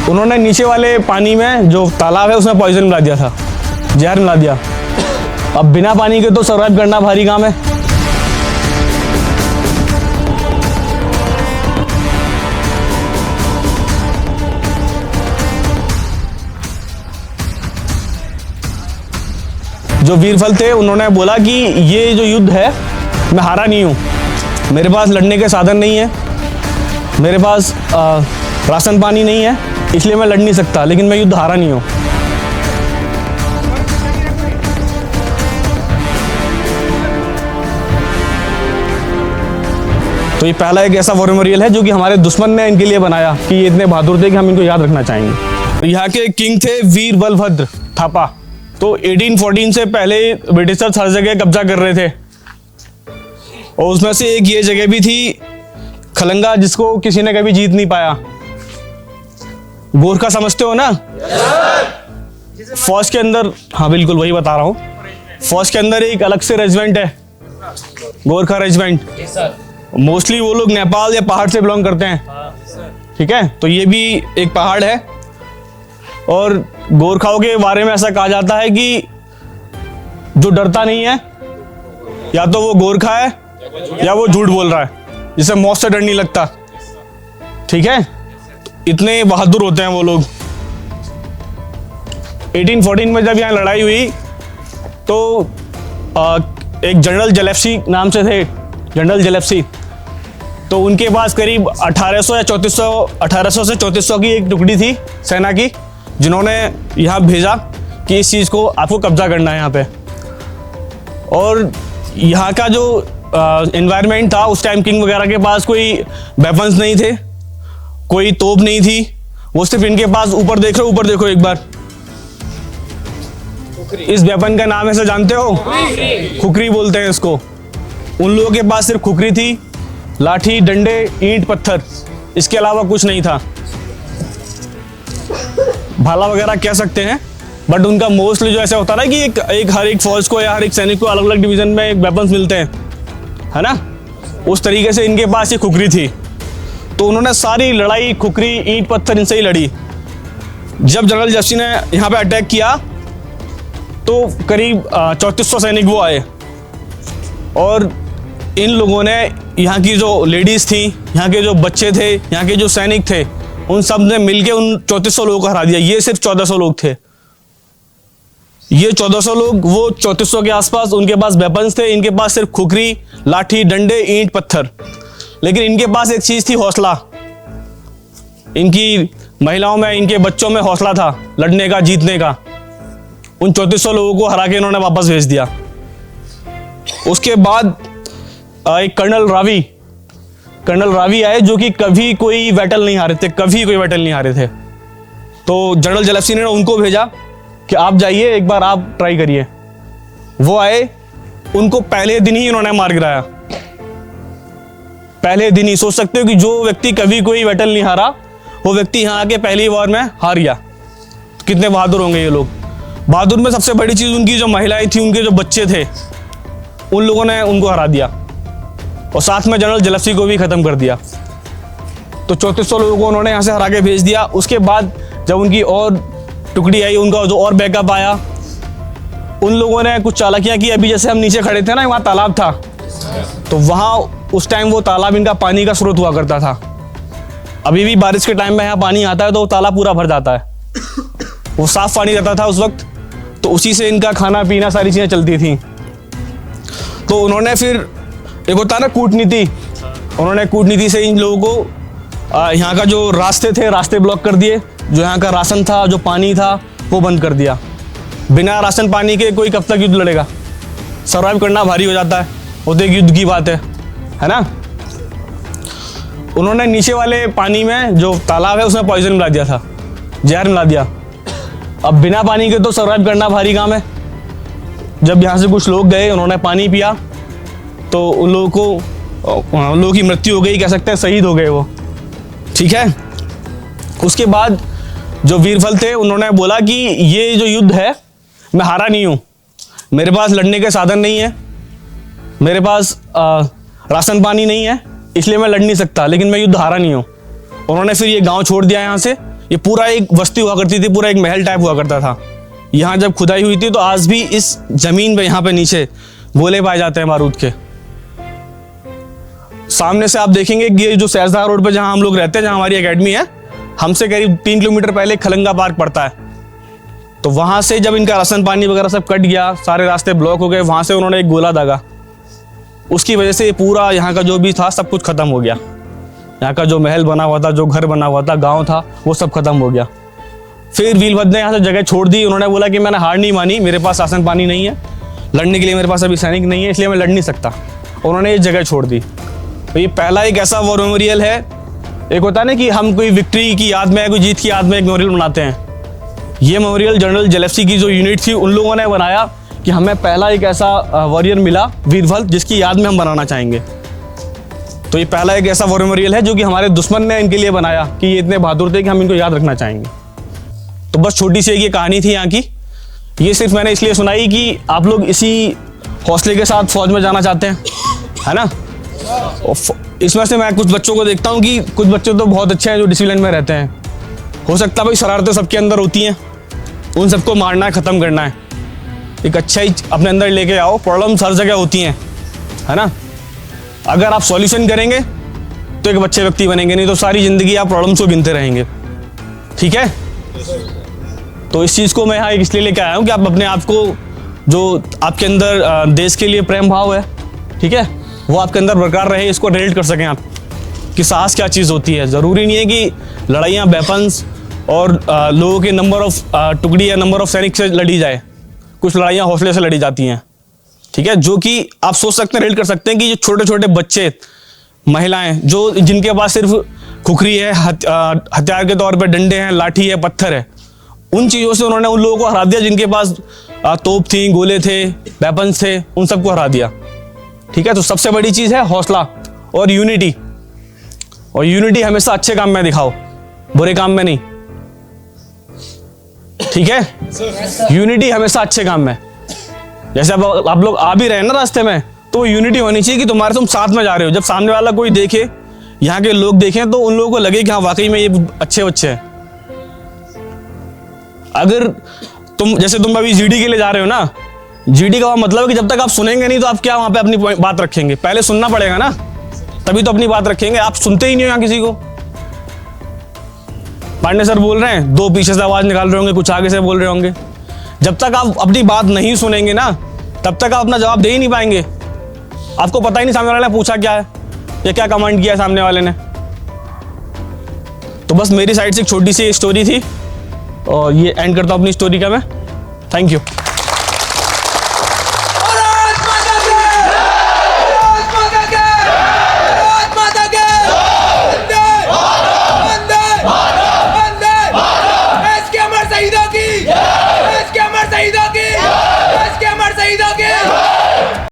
उन्होंने नीचे वाले पानी में जो तालाब है उसमें पॉइजन मिला दिया था, जहर मिला दिया। अब बिना पानी के तो सर्वाइव करना भारी काम है। जो वीरफल थे उन्होंने बोला कि ये जो युद्ध है मैं हारा नहीं हूँ, मेरे पास लड़ने के साधन नहीं है, मेरे पास राशन पानी नहीं है, इसलिए मैं लड़ नहीं सकता, लेकिन मैं युद्ध हारा नहीं हूँ। तो ये पहला एक ऐसा वॉर मेमोरियल है जो कि हमारे दुश्मन ने इनके लिए बनाया कि ये इतने बहादुर थे कि हम इनको याद रखना चाहेंगे। यहाँ के किंग थे वीर बलभद्र थापा। तो 1814 से पहले ब्रिटिशर्स हर जगह कब्जा कर रहे थे और उसमें से एक ये जगह भी थी खलंगा, जिसको किसी ने कभी जीत नहीं पाया। गोरखा समझते हो ना? फौज के अंदर, हाँ बिल्कुल वही बता रहा हूँ, फौज के अंदर एक अलग से रेजिमेंट है, गोरखा रेजिमेंट। मोस्टली वो लोग नेपाल या पहाड़ से बिलोंग करते हैं, ठीक है। तो ये भी एक पहाड़ है और गोरखाओं के बारे में ऐसा कहा जाता है कि जो डरता नहीं है या तो वो गोरखा है या वो झूठ बोल रहा है, जिसे मौत से डर नहीं लगता, ठीक है। इतने बहादुर होते हैं वो लोग। 1814 में जब यहाँ लड़ाई हुई तो एक जनरल जेलेफ्सी नाम से थे, जनरल जेलेफ्सी। तो उनके पास करीब 1800 या 1800 से 3400 की एक टुकड़ी थी सेना की, जिन्होंने यहाँ भेजा कि इस चीज़ को आपको कब्जा करना है यहाँ पे। और यहाँ का जो एनवायरनमेंट था उस टाइम, किंग वगैरह के पास कोई वेपन्स नहीं थे, कोई तोप नहीं थी, वो सिर्फ इनके पास, ऊपर देख रहे हो, ऊपर देखो एक बार, इस वेपन का नाम ऐसे जानते हो? खुकरी बोलते हैं इसको। उन लोगों के पास सिर्फ खुकरी थी, लाठी, डंडे, ईंट, पत्थर, इसके अलावा कुछ नहीं था। भाला वगैरह कह सकते हैं, बट उनका मोस्टली जो ऐसा होता है ना कि हर एक फौज को या हर एक सैनिक को अलग अलग डिवीजन में एक वेपन्स मिलते हैं, है ना, उस तरीके से इनके पास ये खुकरी थी। तो उन्होंने सारी लड़ाई खुकरी, ईंट, पत्थर इनसे ही लड़ी। जब जनरल जेलेफ्सी ने यहाँ पे अटैक किया तो करीब 3400 सैनिक वो आए और इन लोगों ने यहाँ की जो लेडीज थी, यहाँ के जो बच्चे थे, यहाँ के जो सैनिक थे, उन सब ने मिलके उन 3400 लोगों को हरा दिया। ये सिर्फ 1400 लोग थे। ये 1400 लोग, वो 3400 के आसपास, उनके पास वेपन्स थे, इनके पास सिर्फ खुकरी, लाठी, डंडे, ईंट, पत्थर। लेकिन इनके पास एक चीज थी, हौसला। इनकी महिलाओं में, इनके बच्चों में हौसला था लड़ने का, जीतने का। उन 3400 लोगों को हरा के इन्होंने वापस भेज दिया। उसके बाद एक कर्नल रावी आए, जो कि कभी कोई बैटल नहीं हारे थे, कभी कोई बैटल नहीं हारे थे। तो जनरल जेलेफ्सी ने उनको भेजा कि आप जाइए, एक बार आप ट्राई करिए। वो आए, उनको पहले दिन ही इन्होंने मार गिराया। पहले दिन ही। सोच सकते हो कि जो व्यक्ति कभी कोई बैटल नहीं हारा, वो व्यक्ति यहाँ आके पहली बार में हार गया। कितने बहादुर होंगे ये लोग। बहादुर में सबसे बड़ी चीज उनकी जो महिलाएं थी, उनके जो बच्चे थे, उन लोगों ने उनको हरा दिया और साथ में जनरल जेलेफ्सी को भी खत्म कर दिया। तो 3400 लोगों को उन्होंने यहाँ से हरा के भेज दिया। उसके बाद जब उनकी और टुकड़ी आई, उनका जो और बैकअप आया, उन लोगों ने कुछ चालाकियां की। अभी जैसे हम नीचे खड़े थे ना, वहाँ तालाब था, तो वहाँ उस टाइम वो तालाब इनका पानी का स्रोत हुआ करता था। अभी भी बारिश के टाइम में यहाँ पानी आता है तो वो तालाब पूरा भर जाता है, वो साफ पानी रहता था उस वक्त। तो उसी से इनका खाना पीना सारी चीज़ें चलती थी। तो उन्होंने फिर, एक होता है ना कूटनीति, उन्होंने कूटनीति से इन लोगों को यहाँ का जो रास्ते थे, रास्ते ब्लॉक कर दिए। जो यहाँ का राशन था, जो पानी था, वो बंद कर दिया। बिना राशन पानी के कोई कब तक युद्ध लड़ेगा? सर्वाइव करना भारी हो जाता है, वो तो एक युद्ध की बात है ना। उन्होंने नीचे वाले पानी में जो तालाब है उसमें पॉइजन मिला दिया था, जहर मिला दिया। अब बिना पानी के तो सर्वाइव करना भारी काम है। जब यहाँ से कुछ लोग गए, उन्होंने पानी पिया, तो उन लोगों की मृत्यु हो गई, कह सकते हैं शहीद हो गए वो, ठीक है। उसके बाद जो वीरफल थे उन्होंने बोला कि ये जो युद्ध है मैं हारा नहीं हूँ, मेरे पास लड़ने के साधन नहीं है, मेरे पास राशन पानी नहीं है, इसलिए मैं लड़ नहीं सकता, लेकिन मैं युद्ध हारा नहीं हूँ। उन्होंने फिर ये गांव छोड़ दिया यहाँ से, ये पूरा एक बस्ती हुआ करती थी, पूरा एक महल टाइप हुआ करता था। यहाँ जब खुदाई हुई थी तो आज भी इस जमीन पे यहाँ पे नीचे गोले पाए जाते हैं बारूद के। सामने से आप देखेंगे कि ये जो सहजदार रोड पे जहाँ हम लोग रहते हैं, जहाँ हमारी एकेडमी है, हमसे करीब 3 किलोमीटर पहले खलंगा पार्क पड़ता है। तो वहां से जब इनका राशन पानी वगैरह सब कट गया, सारे रास्ते ब्लॉक हो गए, वहां से उन्होंने एक गोला दागा, उसकी वजह से पूरा यहाँ का जो भी था सब कुछ खत्म हो गया। यहाँ का जो महल बना हुआ था, जो घर बना हुआ था, गांव था, वो सब खत्म हो गया। फिर वीरभद्र ने यहाँ से जगह छोड़ दी। उन्होंने बोला कि मैंने हार नहीं मानी, मेरे पास राशन पानी नहीं है, लड़ने के लिए मेरे पास अभी सैनिक नहीं है, इसलिए मैं लड़ नहीं सकता। उन्होंने ये जगह छोड़ दी। तो ये पहला एक ऐसा वॉर मेमोरियल है। एक होता है ना कि हम कोई विक्ट्री की याद में, कोई जीत की याद में एक मेमोरियल बनाते हैं। ये मेमोरियल जनरल जेलेफ्स्की की जो यूनिट थी उन लोगों ने बनाया कि हमें पहला एक ऐसा वॉरियर मिला वीरभद्र, जिसकी याद में हम बनाना चाहेंगे। तो ये पहला एक ऐसा वॉर मेमोरियल है जो कि हमारे दुश्मन ने इनके लिए बनाया कि ये इतने बहादुर थे कि हम इनको याद रखना चाहेंगे। तो बस छोटी सी एक ये कहानी थी यहाँ की। ये सिर्फ मैंने इसलिए सुनाई कि आप लोग इसी हौसले के साथ फौज में जाना चाहते हैं, है ना। इसमें से मैं कुछ बच्चों को देखता हूँ कि कुछ बच्चे तो बहुत अच्छे हैं जो डिसिप्लिन में रहते हैं। हो सकता है भाई शरारतें सबके अंदर होती हैं, उन सबको मारना है, ख़त्म करना है। एक अच्छा ही अपने अंदर लेके आओ। प्रॉब्लम्स हर जगह होती हैं, है ना। अगर आप सॉल्यूशन करेंगे तो एक अच्छे व्यक्ति बनेंगे, नहीं तो सारी ज़िंदगी आप प्रॉब्लम्स को गिनते रहेंगे। ठीक है। तो इस चीज़ को मैं यहाँ इसलिए लेके आया हूँ कि आप अपने आप को, जो आपके अंदर देश के लिए प्रेम भाव है, ठीक है, वो आपके अंदर बरकरार रहे, इसको रिलेट कर सकें आप कि साहस क्या चीज़ होती है। ज़रूरी नहीं है कि लड़ाइयाँ वेपन्स और लोगों के नंबर ऑफ टुकड़ी या नंबर ऑफ सैनिक से लड़ी जाए। कुछ लड़ाइयाँ हौसले से लड़ी जाती हैं, ठीक है, जो कि आप सोच सकते हैं, रिलेट कर सकते हैं कि जो छोटे छोटे बच्चे, महिलाएं, जो जिनके पास सिर्फ खुखरी है, हथियार के तौर पे डंडे हैं, लाठी है, पत्थर है, उन चीज़ों से उन्होंने उन लोगों को हरा दिया जिनके पास तोप थी, गोले थे, वेपन्स थे, उन सबको हरा दिया। ठीक है। तो सबसे बड़ी चीज़ है हौसला और यूनिटी। और यूनिटी हमेशा अच्छे काम में दिखाओ, बुरे काम में नहीं। ठीक है। यूनिटी हमेशा अच्छे काम में। जैसे आप लोग आ भी रहे हैं ना रास्ते में, तो यूनिटी होनी चाहिए कि तुम्हारे तुम साथ में जा रहे हो। जब सामने वाला कोई देखे, यहाँ के लोग देखें, तो उन लोगों को लगे कि हाँ वाकई में ये अच्छे बच्चे हैं। अगर तुम अभी जीडी के लिए जा रहे हो ना, जीडी का मतलब है कि जब तक आप सुनेंगे नहीं तो आप क्या वहां पे अपनी बात रखेंगे। पहले सुनना पड़ेगा ना, तभी तो अपनी बात रखेंगे। आप सुनते ही नहीं हो यहाँ किसी को। पांडे सर बोल रहे हैं, 2 पीछे से आवाज निकाल रहे होंगे, कुछ आगे से बोल रहे होंगे। जब तक आप अपनी बात नहीं सुनेंगे ना, तब तक आप अपना जवाब दे ही नहीं पाएंगे। आपको पता ही नहीं सामने वाले ने पूछा क्या है या क्या कमांड किया है सामने वाले ने। तो बस मेरी साइड से एक छोटी सी स्टोरी थी और ये एंड करता हूँ अपनी स्टोरी का मैं। Thank you.